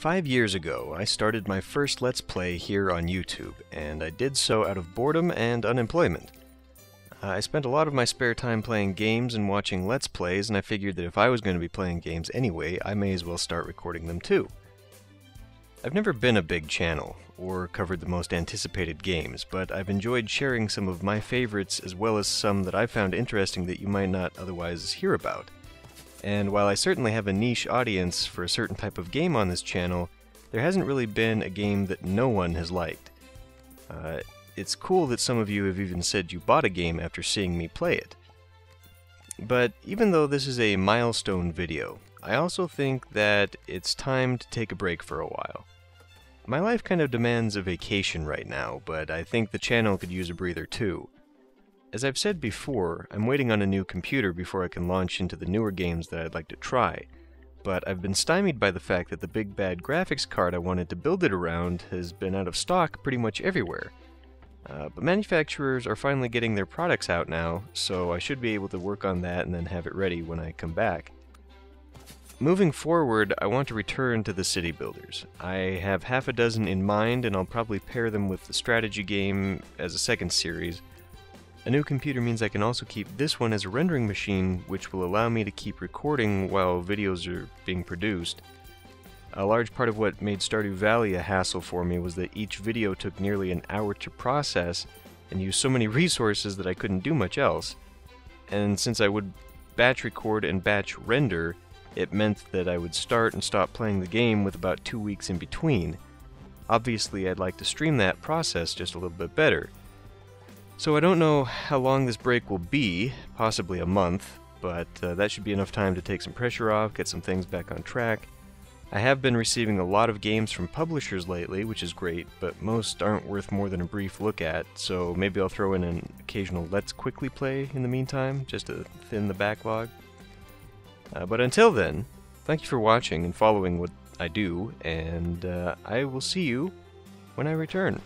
5 years ago, I started my first Let's Play here on YouTube, and I did so out of boredom and unemployment. I spent a lot of my spare time playing games and watching Let's Plays, and I figured that if I was going to be playing games anyway, I may as well start recording them too. I've never been a big channel, or covered the most anticipated games, but I've enjoyed sharing some of my favorites as well as some that I've found interesting that you might not otherwise hear about. And while I certainly have a niche audience for a certain type of game on this channel, there hasn't really been a game that no one has liked. It's cool that some of you have even said you bought a game after seeing me play it. But even though this is a milestone video, I also think that it's time to take a break for a while. My life kind of demands a vacation right now, but I think the channel could use a breather too. As I've said before, I'm waiting on a new computer before I can launch into the newer games that I'd like to try, but I've been stymied by the fact that the big bad graphics card I wanted to build it around has been out of stock pretty much everywhere. But manufacturers are finally getting their products out now, so I should be able to work on that and then have it ready when I come back. Moving forward, I want to return to the city builders. I have half a dozen in mind, and I'll probably pair them with the strategy game as a second series. A new computer means I can also keep this one as a rendering machine, which will allow me to keep recording while videos are being produced. A large part of what made Stardew Valley a hassle for me was that each video took nearly an hour to process and used so many resources that I couldn't do much else. And since I would batch record and batch render, it meant that I would start and stop playing the game with about 2 weeks in between. Obviously, I'd like to stream that process just a little bit better. So I don't know how long this break will be, possibly a month, but that should be enough time to take some pressure off, get some things back on track. I have been receiving a lot of games from publishers lately, which is great, but most aren't worth more than a brief look at, so maybe I'll throw in an occasional Let's Quickly Play in the meantime, just to thin the backlog. But until then, thank you for watching and following what I do, and I will see you when I return.